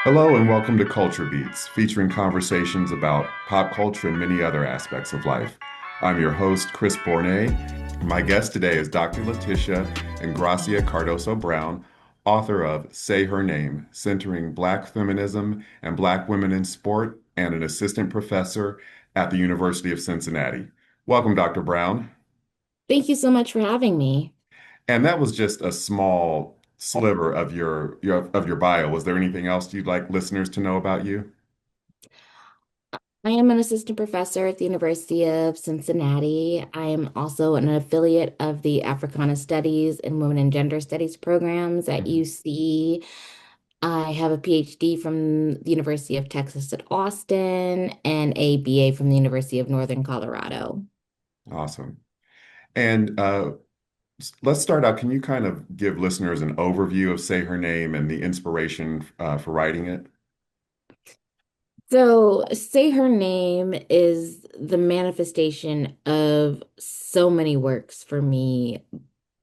Hello and welcome to Culture Beats, featuring conversations about pop culture and many other aspects of life. I'm your host, Chris Bournet. My guest today is Dr. Letisha Engracia Cardoso Brown, author of Say Her Name, Centering Black Feminism and Black Women in Sport, and an assistant professor at the University of Cincinnati. Welcome, Dr. Brown. Thank you so much for having me. And that was just a small sliver of your bio. Was there anything else you'd like listeners to know about you? I am an assistant professor at the University of Cincinnati. I am also an affiliate of the Africana Studies and Women and Gender Studies programs at Mhm. UC. I have a PhD from the University of Texas at Austin and a BA from the University of Northern Colorado. Awesome. And let's start out. Can you kind of give listeners an overview of Say Her Name and the inspiration for writing it? So, Say Her Name is the manifestation of so many works for me,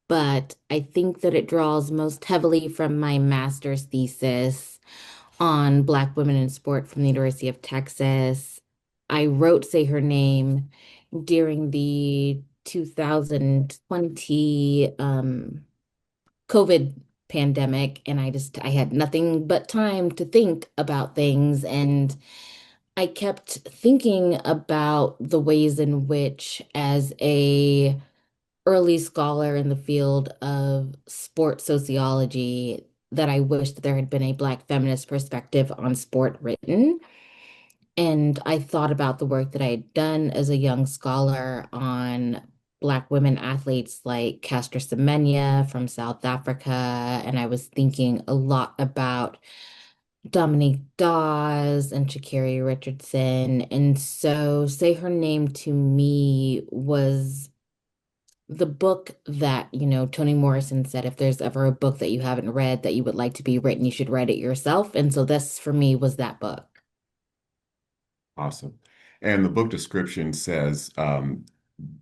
but I think that it draws most heavily from my master's thesis on Black women in sport from the University of Texas. I wrote Say Her Name during the 2020 COVID pandemic, and I had nothing but time to think about things, and I kept thinking about the ways in which, as a early scholar in the field of sport sociology, that I wish that there had been a Black feminist perspective on sport written. And I thought about the work that I had done as a young scholar on Black women athletes like Caster Semenya from South Africa. And I was thinking a lot about Dominique Dawes and Sha'Carri Richardson. And so Say Her Name to me was the book that, Toni Morrison said, if there's ever a book that you haven't read that you would like to be written, you should write it yourself. And so this for me was that book. Awesome. And the book description says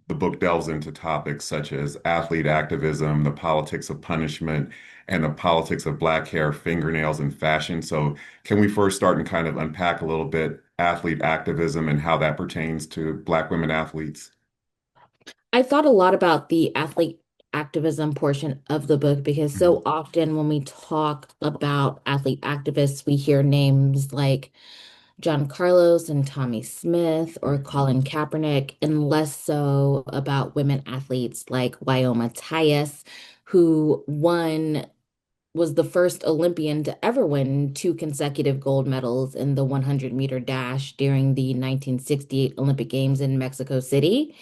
the book delves into topics such as athlete activism, the politics of punishment, and the politics of black hair, fingernails, and fashion. So, can we first start and kind of unpack a little bit athlete activism and how that pertains to Black women athletes? I thought a lot about the athlete activism portion of the book because Mhm. so often when we talk about athlete activists, we hear names like John Carlos and Tommy Smith or Mhm. Colin Kaepernick, and less so about women athletes like Wyoma Tyus, who was the first Olympian to ever win two consecutive gold medals in the 100-meter dash during the 1968 Olympic Games in Mexico City.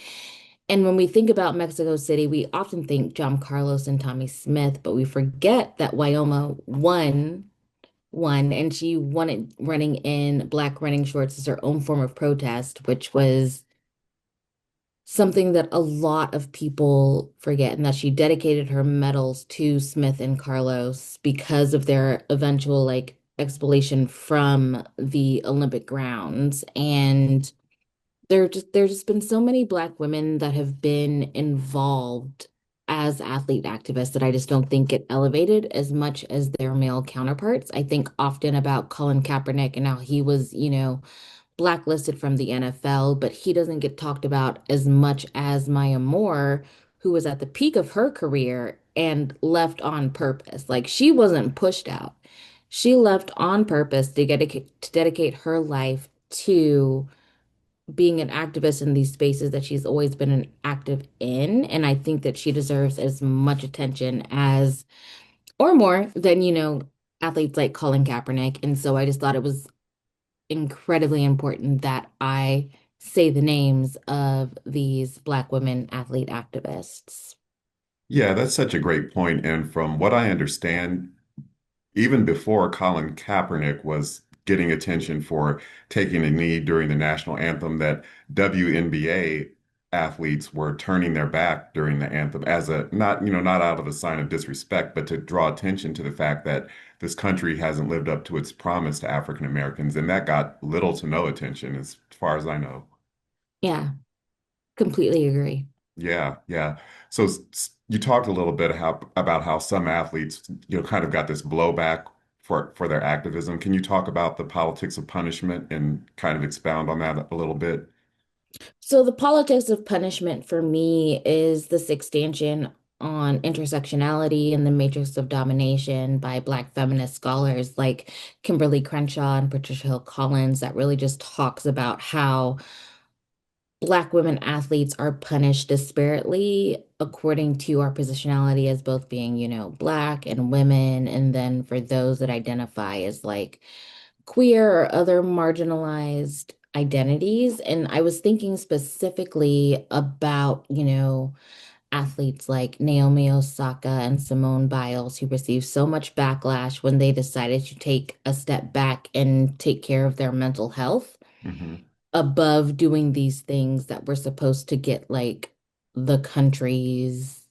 And when we think about Mexico City, we often think John Carlos and Tommy Smith, but we forget that Wyoma won, and she won it running in black running shorts as her own form of protest, which was something that a lot of people forget, and that she dedicated her medals to Smith and Carlos because of their eventual like expulsion from the Olympic grounds. And there's just been so many Black women that have been involved as athlete activists that I just don't think get elevated as much as their male counterparts. I think often about Colin Kaepernick and how he was, blacklisted from the NFL, but he doesn't get talked about as much as Maya Moore, who was at the peak of her career and left on purpose. Like she wasn't pushed out. She left on purpose to dedicate her life to being an activist in these spaces that she's always been an active in. And I think that she deserves as much attention as, or more than, athletes like Colin Kaepernick. And so I just thought it was incredibly important that I say the names of these Black women athlete activists. Yeah, that's such a great point. And from what I understand, even before Colin Kaepernick was getting attention for taking a knee during the national anthem, that WNBA athletes were turning their back during the anthem as a not, not out of a sign of disrespect, but to draw attention to the fact that this country hasn't lived up to its promise to African Americans. And that got little to no attention as far as I know. Yeah, completely agree. Yeah, yeah. So you talked a little bit about how some athletes, kind of got this blowback for their activism. Can you talk about the politics of punishment and kind of expound on that a little bit? So the politics of punishment for me is this expansion on intersectionality and the matrix of domination by Black feminist scholars like Kimberly Crenshaw and Patricia Hill Collins that really just talks about how Black women athletes are punished disparately according to our positionality as both being, Black and women. And then for those that identify as like queer or other marginalized identities. And I was thinking specifically about, athletes like Naomi Osaka and Simone Biles, who received so much backlash when they decided to take a step back and take care of their mental health Hmm. above doing these things that were supposed to get like the country's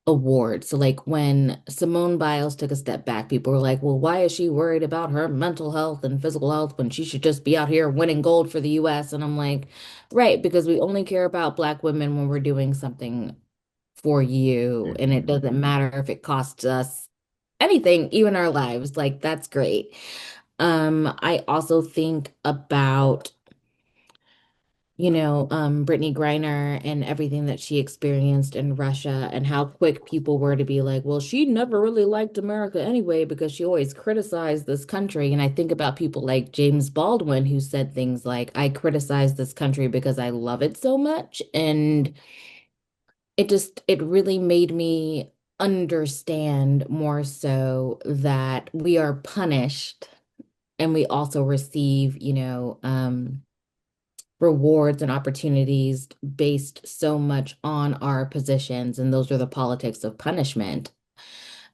award. So like when Simone Biles took a step back, people were like, well, why is she worried about her mental health and physical health when she should just be out here winning gold for the US? And I'm like, right, because we only care about Black women when we're doing something for you. And it Hmm. doesn't matter if it costs us anything, even our lives. Like that's great. I also think about Brittany Griner and everything that she experienced in Russia and how quick people were to be like, well, she never really liked America anyway because she always criticized this country. And I think about people like James Baldwin who said things like, I criticize this country because I love it so much. And it really made me understand more so that we are punished and we also receive, rewards and opportunities based so much on our positions, and those are the politics of punishment.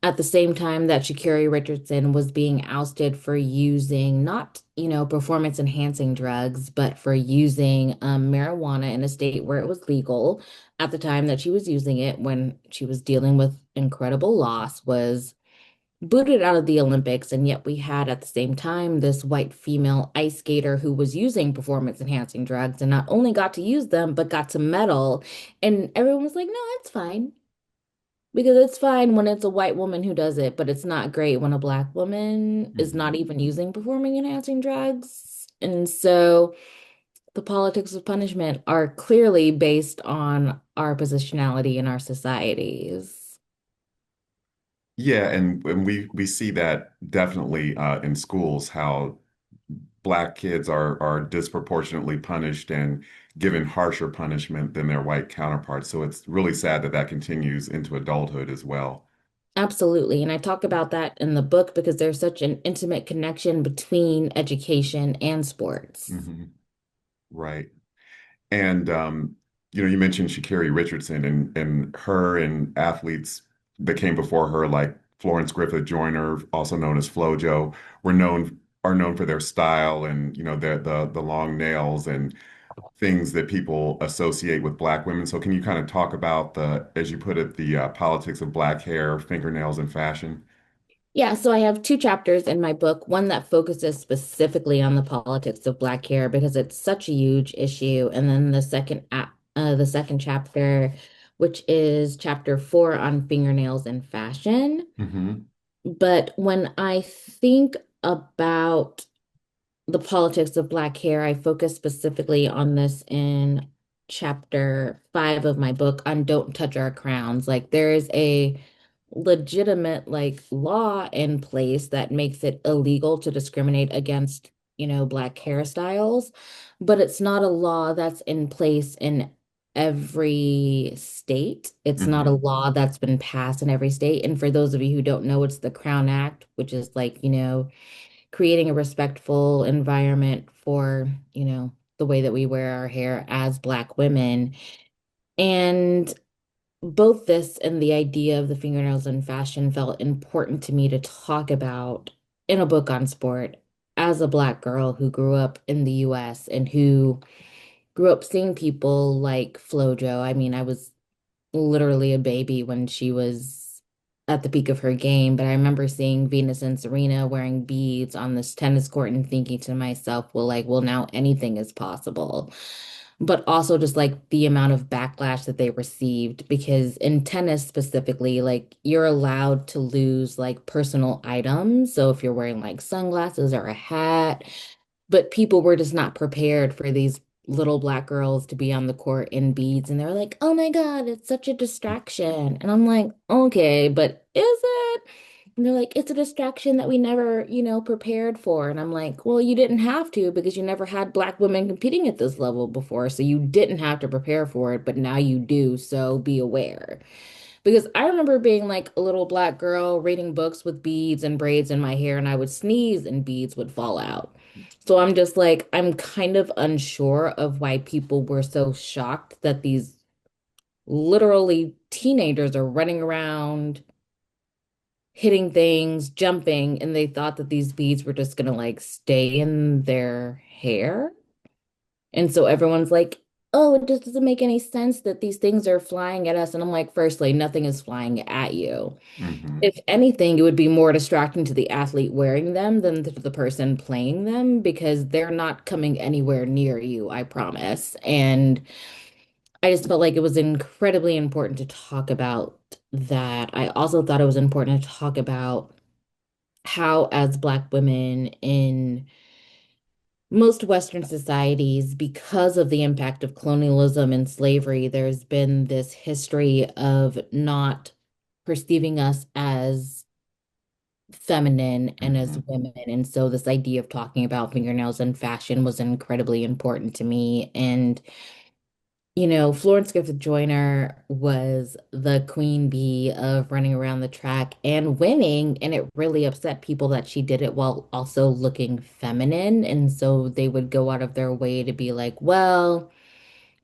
At the same time that Sha'Carri Richardson was being ousted for using not, performance enhancing drugs, but for using marijuana in a state where it was legal at the time that she was using it when she was dealing with incredible loss was booted out of the Olympics, and yet we had at the same time this white female ice skater who was using performance enhancing drugs and not only got to use them, but got to medal. And everyone was like, no, it's fine. Because it's fine when it's a white woman who does it, but it's not great when a Black woman is not Hmm. even using performing enhancing drugs. And so the politics of punishment are clearly based on our positionality in our societies. Yeah, and we see that definitely in schools how black kids are disproportionately punished and given harsher punishment than their white counterparts. So it's really sad that that continues into adulthood as well. Absolutely. And I talk about that in the book because there's such an intimate connection between education and sports. Hmm. Right. And you mentioned Sha'Carri Richardson and her and athletes that came before her, like Florence Griffith Joyner, also known as FloJo, are known for their style and the long nails and things that people associate with Black women. So can you kind of talk about the, as you put it, the politics of black hair, fingernails, and fashion? Yeah, so I have two chapters in my book, one that focuses specifically on the politics of Black hair because it's such a huge issue, and then the second chapter, which is chapter 4 on fingernails and fashion. Hmm. But when I think about the politics of Black hair, I focus specifically on this in chapter 5 of my book on Don't Touch Our Crowns. Like there is a legitimate like law in place that makes it illegal to discriminate against, Black hairstyles, but it's not a law that's in place in every state. It's not a Hmm. law that's been passed in every state. And for those of you who don't know, it's the Crown Act, which is like, creating a respectful environment for, the way that we wear our hair as Black women. And both this and the idea of the fingernails in fashion felt important to me to talk about in a book on sport as a Black girl who grew up in the US and who grew up seeing people like FloJo. I mean, I was literally a baby when she was at the peak of her game, but I remember seeing Venus and Serena wearing beads on this tennis court and thinking to myself, well, now anything is possible. but also just like the amount of backlash that they received because in tennis specifically, like you're allowed to lose like personal items. So if you're wearing like sunglasses or a hat, but people were just not prepared for these little black girls to be on the court in beads and they're like, "Oh my God, it's such a distraction." And I'm like, "Okay, but is it?" And they're like, "It's a distraction that we never, prepared for." And I'm like, "Well, you didn't have to because you never had black women competing at this level before. So you didn't have to prepare for it, but now you do. So be aware." Because I remember being like a little black girl reading books with beads and braids in my hair, and I would sneeze and beads would fall out. So I'm just like, I'm kind of unsure of why people were so shocked that these literally teenagers are running around hitting things, jumping, and they thought that these beads were just gonna like stay in their hair. And so everyone's like, "Oh, it just doesn't make any sense that these things are flying at us." And I'm like, firstly, nothing is flying at you. Hmm. If anything, it would be more distracting to the athlete wearing them than to the person playing them because they're not coming anywhere near you, I promise. And I just felt like it was incredibly important to talk about that. I also thought it was important to talk about how, as Black women in most Western societies, because of the impact of colonialism and slavery, there's been this history of not perceiving us as feminine and as Hmm. women. And so this idea of talking about fingernails and fashion was incredibly important to me. And, Florence Griffith Joyner was the queen bee of running around the track and winning. And it really upset people that she did it while also looking feminine. And so they would go out of their way to be like, well,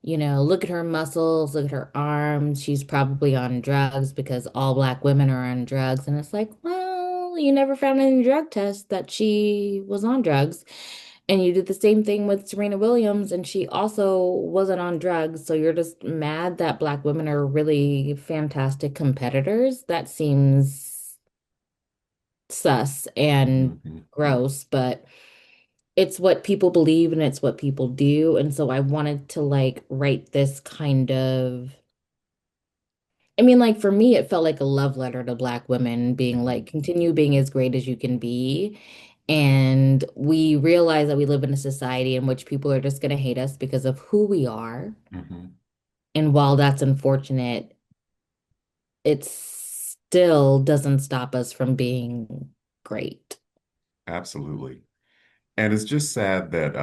look at her muscles, look at her arms. She's probably on drugs because all Black women are on drugs. And it's like, well, you never found any drug tests that she was on drugs. And you did the same thing with Serena Williams, and she also wasn't on drugs. So you're just mad that Black women are really fantastic competitors. That seems sus and Hmm. gross, but it's what people believe and it's what people do. And so I wanted to like write this kind of, I mean, like for me, it felt like a love letter to Black women, being like, Hmm. continue being as great as you can be. And we realize that we live in a society in which people are just going to hate us because of who we are. Hmm. And while that's unfortunate, it still doesn't stop us from being great. Absolutely. And it's just sad that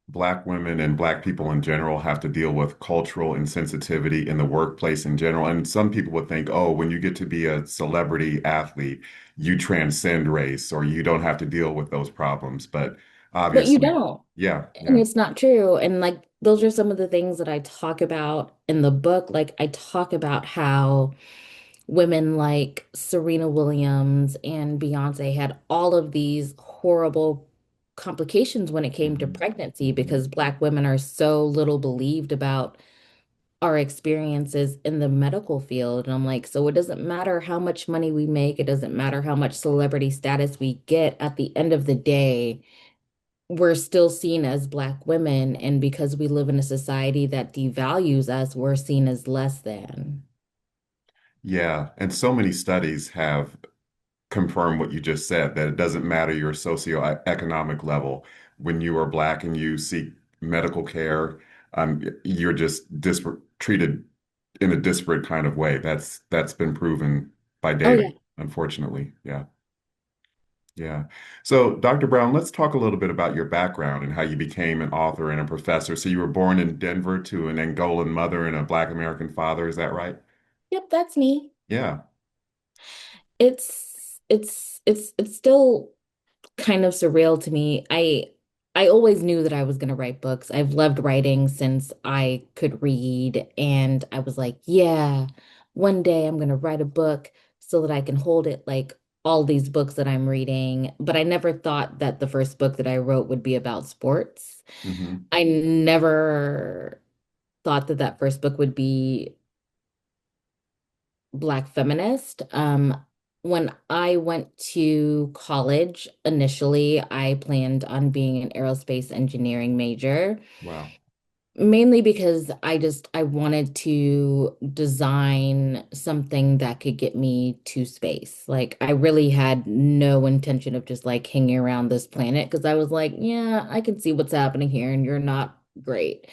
Black women and Black people in general have to deal with cultural insensitivity in the workplace in general. And some people would think, oh, when you get to be a celebrity athlete, you transcend race or you don't have to deal with those problems. But But you obviously, don't. yeah, And yeah. it's not true. And like, those are some of the things that I talk about in the book. Like, I talk about how women like Serena Williams and Beyonce had all of these horrible complications when it came to Hmm. pregnancy Hmm. because Black women are so little believed about our experiences in the medical field. And I'm like, so it doesn't matter how much money we make, it doesn't matter how much celebrity status we get. At the end of the day, we're still seen as Black women. And because we live in a society that devalues us, we're seen as less than. Yeah. And so many studies have confirmed what you just said, that it doesn't matter your socioeconomic level. When you are Black and you seek medical care, you're just treated in a disparate kind of way. That's been proven by Oh, data, yeah. unfortunately. Yeah. Yeah. So, Dr. Brown, let's talk a little bit about your background and how you became an author and a professor. So, you were born in Denver to an Angolan mother and a Black American father, is that right? Yep, that's me. Yeah. It's still kind of surreal to me. I always knew that I was going to write books. I've loved writing since I could read, and I was like, yeah, one day I'm going to write a book so that I can hold it like all these books that I'm reading. But I never thought that the first book that I wrote would be about sports. Hmm. I never thought that that first book would be Black feminist. When I went to college, initially, I planned on being an aerospace engineering major. Wow. Mainly because I wanted to design something that could get me to space. Like I really had no intention of just like hanging around this planet because I was like, yeah, I can see what's happening here and you're not great.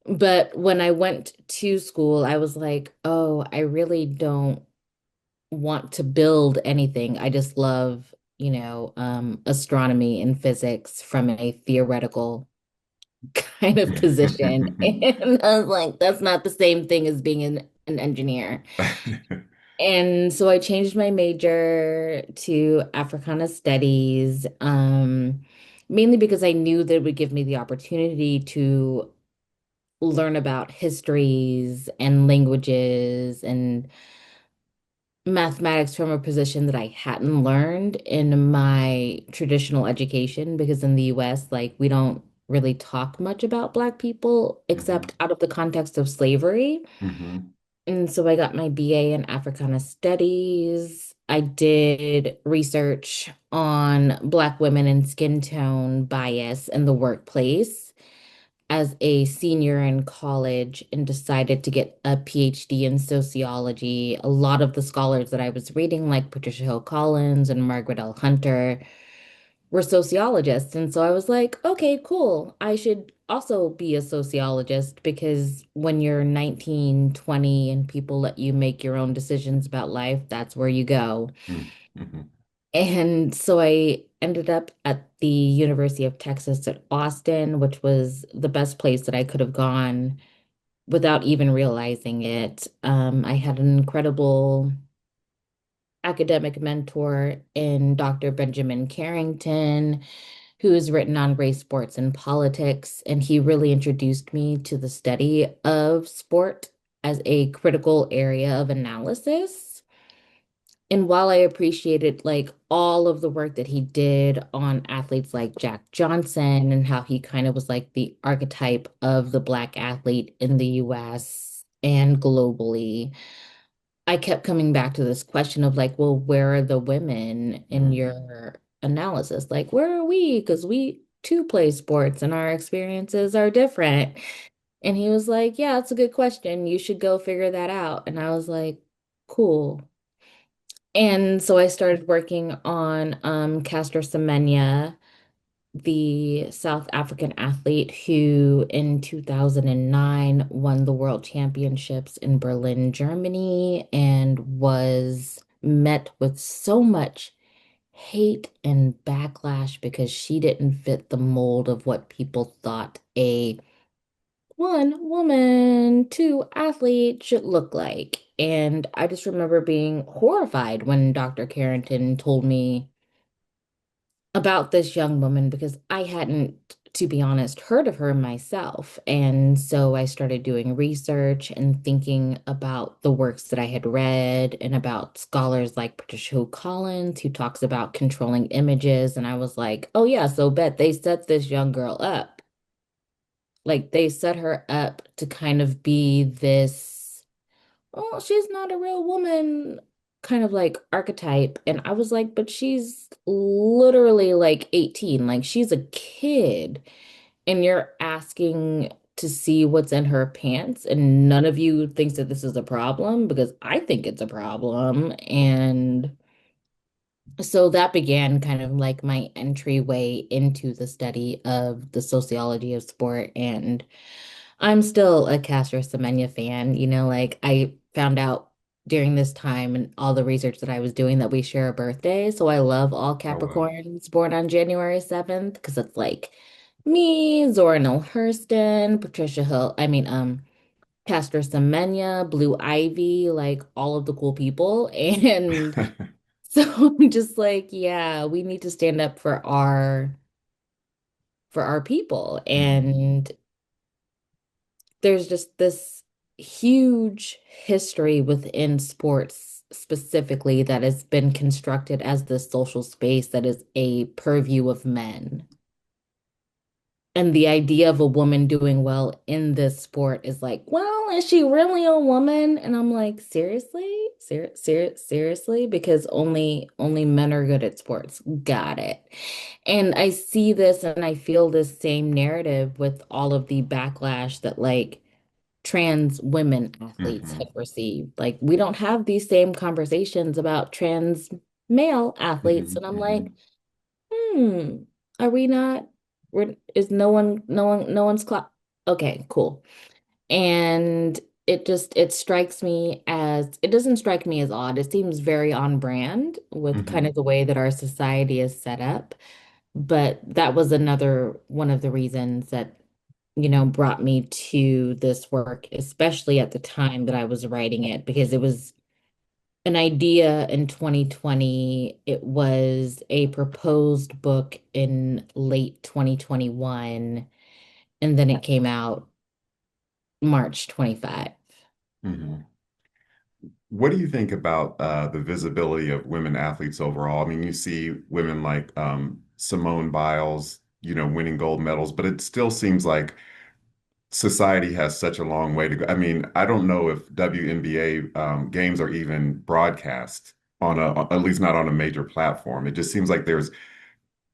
But when I went to school, I was like, oh, I really don't want to build anything. I just love, astronomy and physics from a theoretical kind of position. And I was like, that's not the same thing as being an engineer. And so I changed my major to Africana Studies, mainly because I knew that it would give me the opportunity to learn about histories and languages and mathematics from a position that I hadn't learned in my traditional education because in the US, like we don't really talk much about Black people Mhm, except out of the context of slavery. mhm, And so I got my BA in Africana Studies. I did research on Black women and skin tone bias in the workplace as a senior in college and decided to get a PhD in sociology. A lot of the scholars that I was reading, like Patricia Hill Collins and Margaret L. Hunter, were sociologists. And so I was like, okay, cool. I should also be a sociologist because when you're 19, 20, and people let you make your own decisions about life, that's where you go. mm, mhm, And so I ended up at the University of Texas at Austin, which was the best place that I could have gone without even realizing it. I had an incredible academic mentor in Dr. Benjamin Carrington, who has written on race, sports, and politics. And he really introduced me to the study of sport as a critical area of analysis. And while I appreciated like all of the work that he did on athletes like Jack Johnson and how he kind of was like the archetype of the Black athlete in the US and globally, I kept coming back to this question of like, well, where are the women in mm, your analysis? Like, where are we? Because we too play sports and our experiences are different. And he was like, yeah, that's a good question. You should go figure that out. And I was like, cool. And so I started working on Castor Semenya, the South African athlete who in 2009 won the World Championships in Berlin, Germany, and was met with so much hate and backlash because she didn't fit the mold of what people thought a one woman, two athlete should look like. And I just remember being horrified when Dr. Carrington told me about this young woman because I hadn't, to be honest, heard of her myself. And so I started doing research and thinking about the works that I had read and about scholars like Patricia Hill Collins, who talks about controlling images. And I was like, oh, yeah, so bet they set this young girl up. Like they set her up to kind of be this, oh, she's not a real woman kind of like archetype. And I was like, but she's literally like 18, like she's a kid. And you're asking to see what's in her pants, and none of you thinks that this is a problem because I think it's a problem. And so that began kind of like my entryway into the study of the sociology of sport. And I'm still a Castro Semenya fan. Like I found out during this time and all the research that I was doing that we share a birthday. So I love all oh wow. Capricorns born on January 7th because it's like me, Zora Neale Hurston, Patricia Hill, Castor Semenya, Blue Ivy, like all of the cool people. And so I'm just like, yeah, we need to stand up for our people. Mm, And there's just this huge history within sports specifically that has been constructed as this social space that is a purview of men. And the idea of a woman doing well in this sport is like, well, is she really a woman? And I'm like, seriously? Seriously? Because only men are good at sports. Got it. And I see this and I feel this same narrative with all of the backlash that like trans women athletes have Hmm. received. Like we don't have these same conversations about trans male athletes. Hmm. And I'm like, Hmm. hmm, are we not? Is no one's clock? Okay, cool. And it strikes me as, it doesn't strike me as odd. It seems very on brand with kind Hmm. of the way that our society is set up. But that was another one of the reasons that, brought me to this work, especially at the time that I was writing it, because it was an idea in 2020. It was a proposed book in late 2021, and then it came out March 25. Hmm. What do you think about the visibility of women athletes overall? I mean, you see women like Simone Biles, winning gold medals, but it still seems like society has such a long way to go. I mean, I don't know if WNBA games are even broadcast at least not on a major platform. It just seems like there's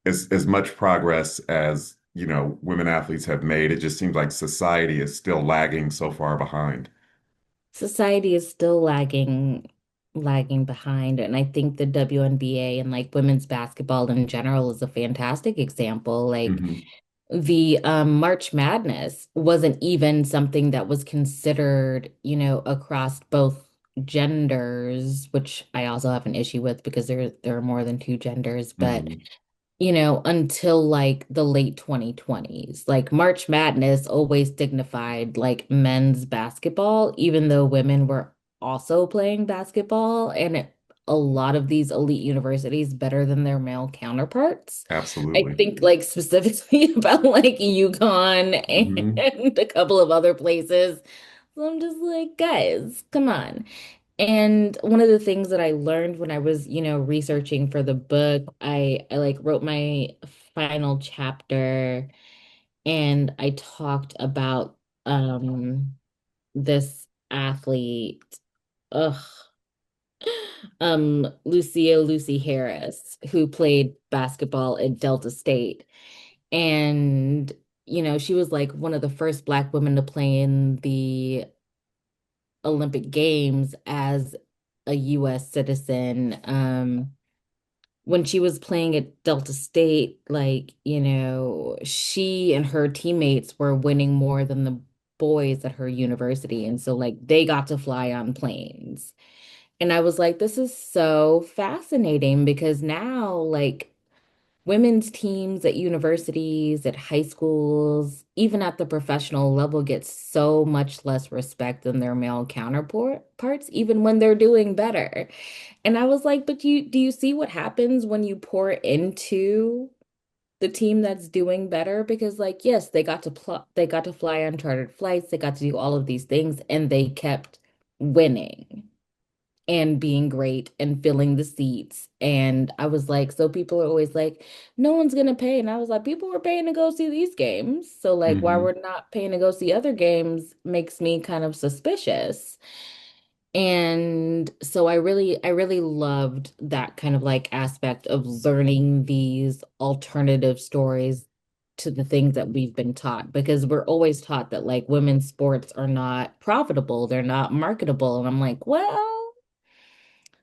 as much progress as, women athletes have made. It just seems like society is still lagging so far behind. Society is still lagging behind, and I think the WNBA and like women's basketball in general is a fantastic example. Like Hmm. the March Madness wasn't even something that was considered, across both genders, which I also have an issue with because there are more than two genders, but Hmm. until like the late 2020s. Like March Madness always dignified like men's basketball, even though women were also playing basketball. And a lot of these elite universities better than their male counterparts. I Absolutely. think like specifically about like UConn Hmm. and a couple of other places. So I'm just like, guys, come on. And one of the things that I learned when I was, researching for the book, I like wrote my final chapter and I talked about this athlete, ugh, Lucy Harris, who played basketball at Delta State. And, she was like one of the first Black women to play in the Olympic Games as a US citizen. When she was playing at Delta State, like, she and her teammates were winning more than the boys at her university. And so, like, they got to fly on planes. And I was like, this is so fascinating because now, like, women's teams at universities, at high schools, even at the professional level, get so much less respect than their male counterparts, even when they're doing better. And I was like, but do you see what happens when you pour into the team that's doing better? Because like, yes, they got to fly on chartered flights, they got to do all of these things, and they kept winning and being great and filling the seats. And I was like, so people are always like, no one's gonna pay. And I was like, people were paying to go see these games. So like why we're Hmm. not paying to go see other games makes me kind of suspicious. And so I really loved that kind of like aspect of learning these alternative stories to the things that we've been taught because we're always taught that like women's sports are not profitable, they're not marketable. And I'm like, well,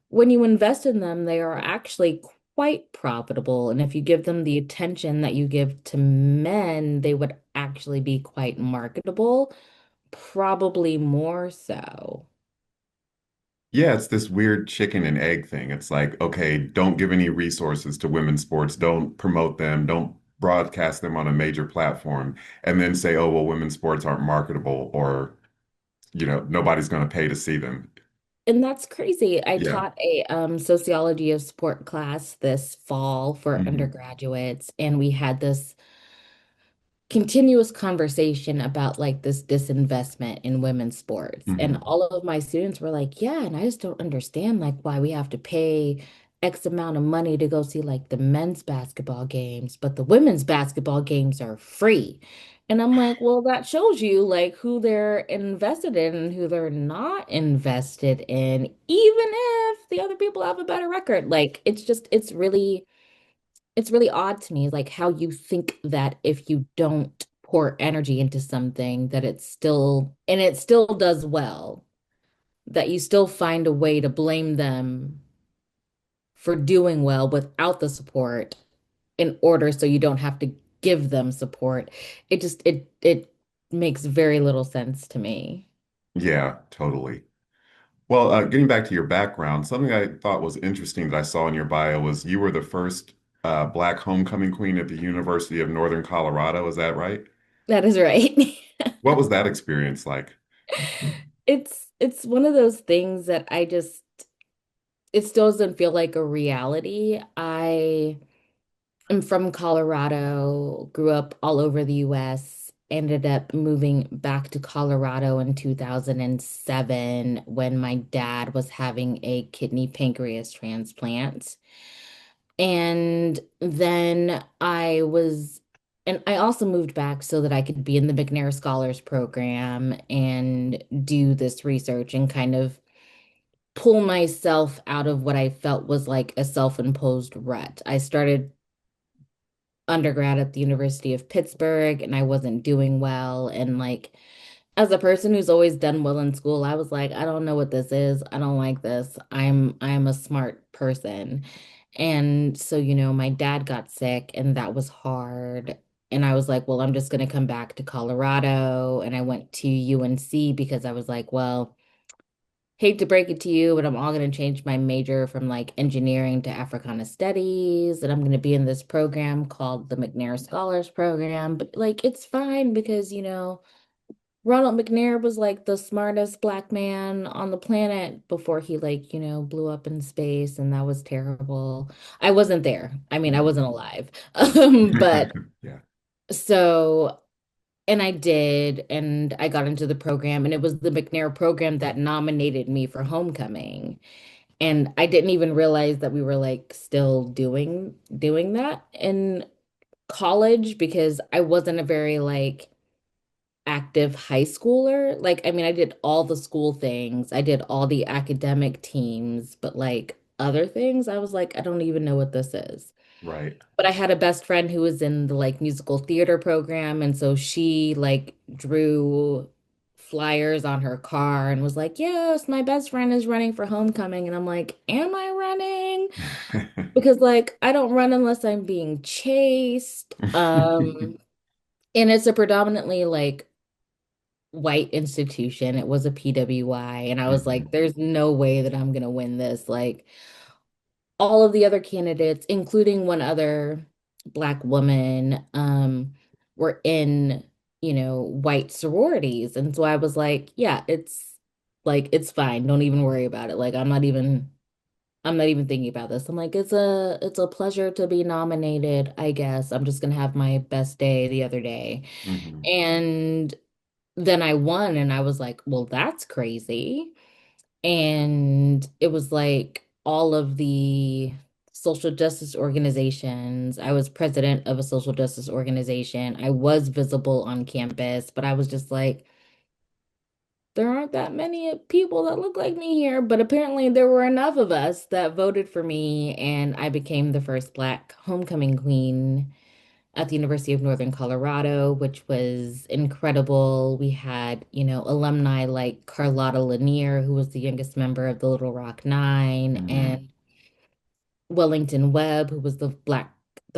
when you invest in them, they are actually quite profitable. And if you give them the attention that you give to men, they would actually be quite marketable, probably more so. Yeah, it's this weird chicken and egg thing. It's like, okay, don't give any resources to women's sports, don't promote them, don't broadcast them on a major platform, and then say, oh, well, women's sports aren't marketable or, nobody's going to pay to see them. And that's crazy. I Yeah. taught a sociology of sport class this fall for Hmm. undergraduates, and we had this continuous conversation about like this disinvestment in women's sports. And Hmm. all of my students were like, yeah, and I just don't understand like why we have to pay X amount of money to go see like the men's basketball games, but the women's basketball games are free. And I'm like, well, that shows you like who they're invested in and who they're not invested in, even if the other people have a better record. Like it's just, it's really odd to me, like how you think that if you don't pour energy into something, that it's still, and it still does well, that you still find a way to blame them for doing well without the support in order so you don't have to give them support. It makes very little sense to me. Yeah, totally. Well, getting back to your background, something I thought was interesting that I saw in your bio was you were the first Black homecoming queen at the University of Northern Colorado. Is that right? That is right. What was that experience like? It's one of those things that I just it still doesn't feel like a reality. I'm from Colorado, grew up all over the US, ended up moving back to Colorado in 2007 when my dad was having a kidney pancreas transplant. And then and I also moved back so that I could be in the McNair Scholars Program and do this research and kind of pull myself out of what I felt was like a self-imposed rut. I started undergrad at the University of Pittsburgh and I wasn't doing well. And like, as a person who's always done well in school, I was like, I don't know what this is. I don't like this. I'm a smart person. And so, my dad got sick and that was hard. And I was like, well, I'm just going to come back to Colorado. And I went to UNC because I was like, well, hate to break it to you, but I'm all going to change my major from like engineering to Africana Studies. And I'm going to be in this program called the McNair Scholars Program. But like, it's fine because, Ronald McNair was like the smartest black man on the planet before he like, blew up in space. And that was terrible. I wasn't there. I mean, I Mhm. wasn't alive. But Yeah. so and I did, and I got into the program, and it was the McNair program that nominated me for homecoming. And I didn't even realize that we were like still doing that in college because I wasn't a very like active high schooler. Like, I mean, I did all the school things, I did all the academic teams, but like other things, I was like, I don't even know what this is. Right. But I had a best friend who was in the like musical theater program, and so she like drew flyers on her car and was like, "Yes, my best friend is running for homecoming." And I'm like, "Am I running?" Because like I don't run unless I'm being chased. And it's a predominantly like white institution. It was a PWI, and I was like, Mhm. "There's no way that I'm gonna win this." Like all of the other candidates, including one other Black woman, were in, white sororities. And so I was like, yeah, it's fine. Don't even worry about it. Like I'm not even thinking about this. I'm like, it's a pleasure to be nominated, I guess. I'm just gonna have my best day the other day. Mhm. And then I won and I was like, well, that's crazy. And it was like all of the social justice organizations. I was president of a social justice organization. I was visible on campus, but I was just like, there aren't that many people that look like me here. But apparently, there were enough of us that voted for me, and I became the first Black homecoming queen at the University of Northern Colorado, which was incredible. We had, alumni like Carlotta Lanier, who was the youngest member of the Little Rock Nine, Mhm. and Wellington Webb, who was the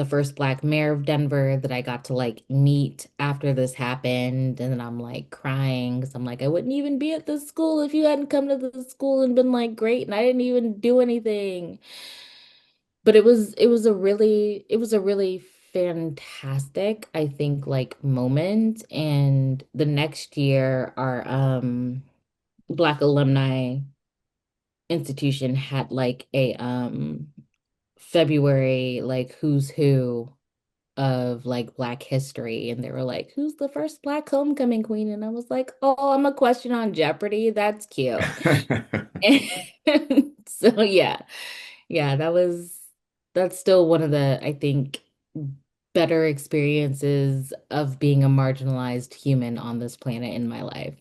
first Black mayor of Denver that I got to like meet after this happened. And then I'm like crying because I'm like, I wouldn't even be at this school if you hadn't come to the school and been like great, and I didn't even do anything. But it was a really fantastic, I think, like moment. And the next year, our Black alumni institution had like a February like who's who of like Black history, and they were like, "Who's the first Black homecoming queen?" And I was like, "Oh, I'm a question on Jeopardy. That's cute." And so yeah. Yeah, that's still one of the, I think, better experiences of being a marginalized human on this planet in my life.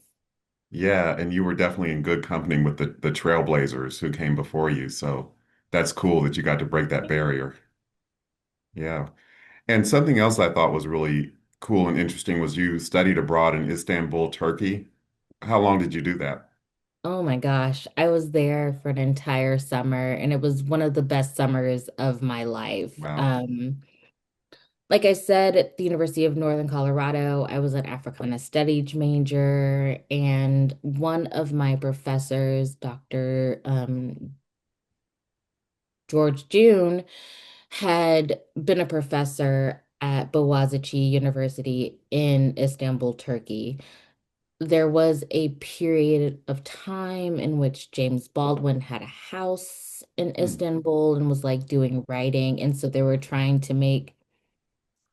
Yeah, and you were definitely in good company with the trailblazers who came before you. So that's cool that you got to break that barrier. Yeah. And something else I thought was really cool and interesting was you studied abroad in Istanbul, Turkey. How long did you do that? Oh my gosh, I was there for an entire summer and it was one of the best summers of my life. Wow. Like I said, at the University of Northern Colorado, I was an Africana Studies major, and one of my professors, Dr. George June, had been a professor at Boğaziçi University in Istanbul, Turkey. There was a period of time in which James Baldwin had a house in Hmm. Istanbul and was like doing writing. And so they were trying to make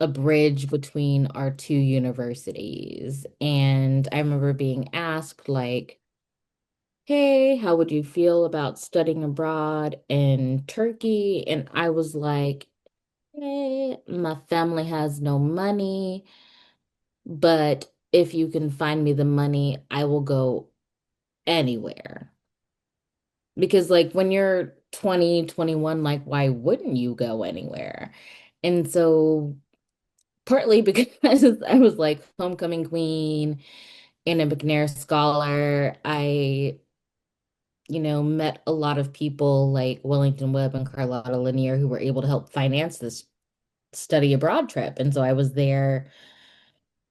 a bridge between our two universities. And I remember being asked, like, hey, how would you feel about studying abroad in Turkey? And I was like, hey, my family has no money, but if you can find me the money, I will go anywhere. Because like when you're 20, 21, like why wouldn't you go anywhere? And so partly because I was like homecoming queen and a McNair scholar, met a lot of people like Wellington Webb and Carlotta Lanier who were able to help finance this study abroad trip. And so I was there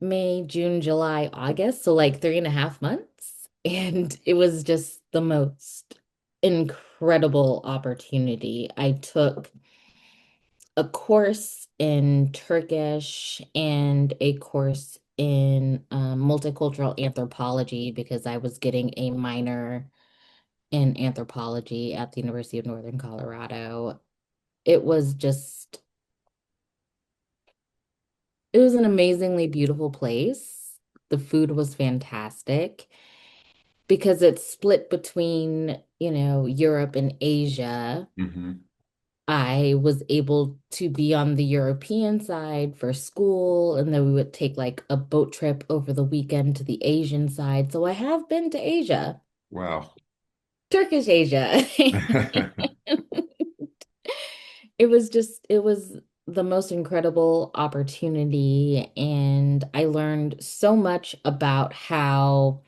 May, June, July, August, so like 3.5 months. And it was just the most incredible opportunity. I took a course in Turkish and a course in multicultural anthropology because I was getting a minor in anthropology at the University of Northern Colorado. It was just, it was an amazingly beautiful place. The food was fantastic because it's split between, Europe and Asia. Hmm. I was able to be on the European side for school, and then we would take like a boat trip over the weekend to the Asian side. So I have been to Asia, Wow. Turkish Asia. It was the most incredible opportunity, and I learned so much about how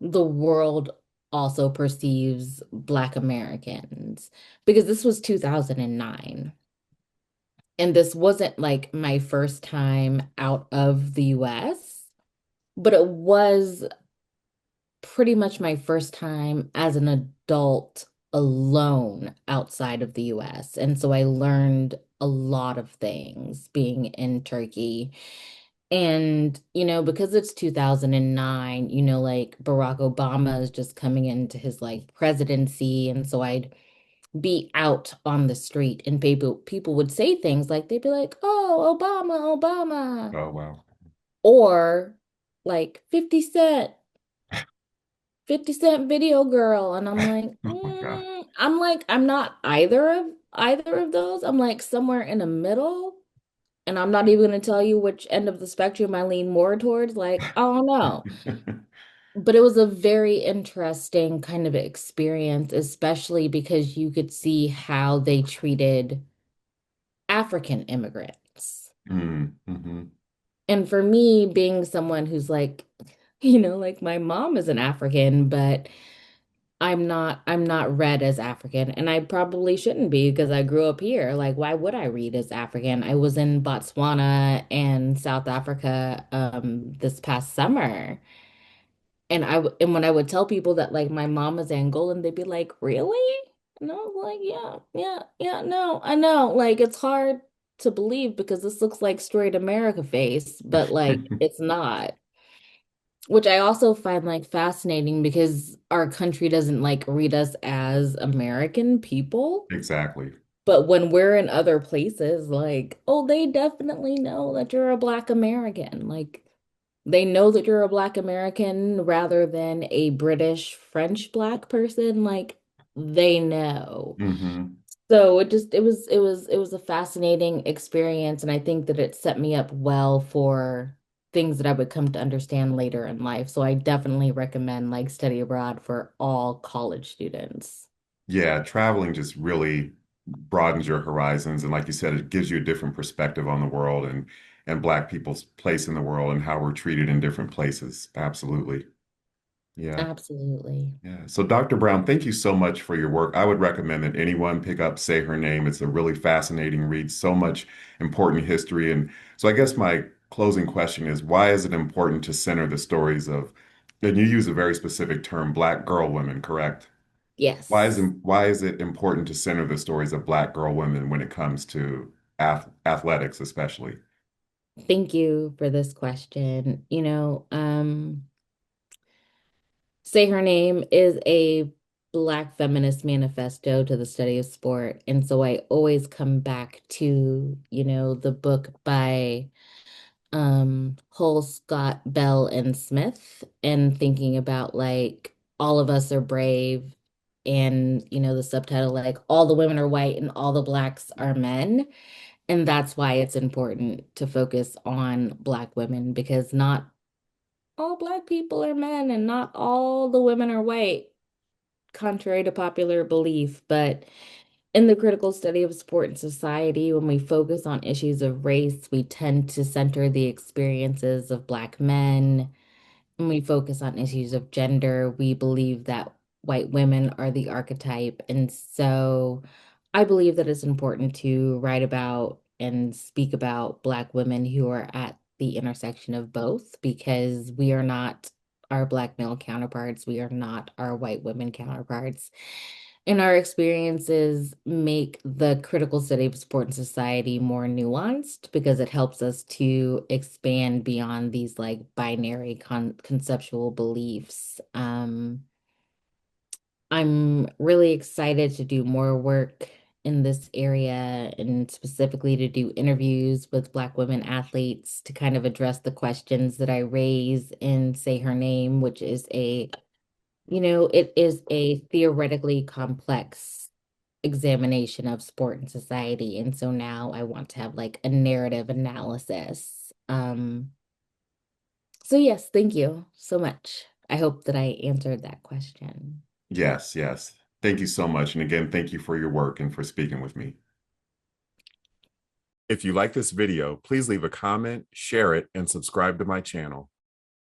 the world also perceives Black Americans because this was 2009. And this wasn't like my first time out of the US, but it was pretty much my first time as an adult alone outside of the US. And so I learned a lot of things being in Turkey. And, because it's 2009, like Barack Obama is just coming into his like presidency. And so I'd be out on the street and people would say things like they'd be like, "Oh, Obama, Obama," Oh, wow. or like 50 Cent video girl. And I'm like, Oh my God. I'm not either of those. I'm like somewhere in the middle. And I'm not even going to tell you which end of the spectrum I lean more towards. Like, I don't know. But it was a very interesting kind of experience, especially because you could see how they treated African immigrants. Mm-hmm. And for me, being someone who's like, like my mom is an African, but I'm not read as African, and I probably shouldn't be because I grew up here. Like, why would I read as African? I was in Botswana and South Africa this past summer. And when I would tell people that like my mom is Angolan, they'd be like, "Really?" And I was like, "Yeah, yeah, yeah, no, I know. Like it's hard to believe because this looks like straight America face, but like it's not." Which I also find like fascinating because our country doesn't like read us as American people. Exactly. But when we're in other places, like, oh, they definitely know that you're a Black American. Like, they know that you're a Black American rather than a British French Black person. Like, they know. Hmm. So it was a fascinating experience, and I think that it set me up well for things that I would come to understand later in life. So I definitely recommend like study abroad for all college students. Yeah, traveling just really broadens your horizons. And like you said, it gives you a different perspective on the world and Black people's place in the world and how we're treated in different places. Absolutely. Yeah. Absolutely. Yeah. So, Dr. Brown, thank you so much for your work. I would recommend that anyone pick up Say Her Name. It's a really fascinating read, so much important history. And so, I guess my closing question is why is it important to center the stories of, and you use a very specific term, Black girl women, correct? Yes. Why is it important to center the stories of Black girl women when it comes to athletics, especially? Thank you for this question. Say Her Name is a Black feminist manifesto to the study of sport. And so I always come back to, the book by Hull, Scott, Bell, and Smith, and thinking about like all of us are brave, and the subtitle like all the women are white and all the blacks are men. And that's why it's important to focus on Black women, because not all Black people are men and not all the women are white, contrary to popular belief. But in the critical study of sport and society, when we focus on issues of race, we tend to center the experiences of Black men. When we focus on issues of gender, we believe that white women are the archetype. And so I believe that it's important to write about and speak about Black women who are at the intersection of both, because we are not our Black male counterparts. We are not our white women counterparts. And our experiences make the critical study of sport and society more nuanced because it helps us to expand beyond these like binary conceptual beliefs. I'm really excited to do more work in this area, and specifically to do interviews with Black women athletes to kind of address the questions that I raise in Say Her Name, which is it is a theoretically complex examination of sport and society. And so now I want to have like a narrative analysis. So yes, thank you so much. I hope that I answered that question. Yes, yes. Thank you so much. And again, thank you for your work and for speaking with me. If you like this video, please leave a comment, share it, and subscribe to my channel.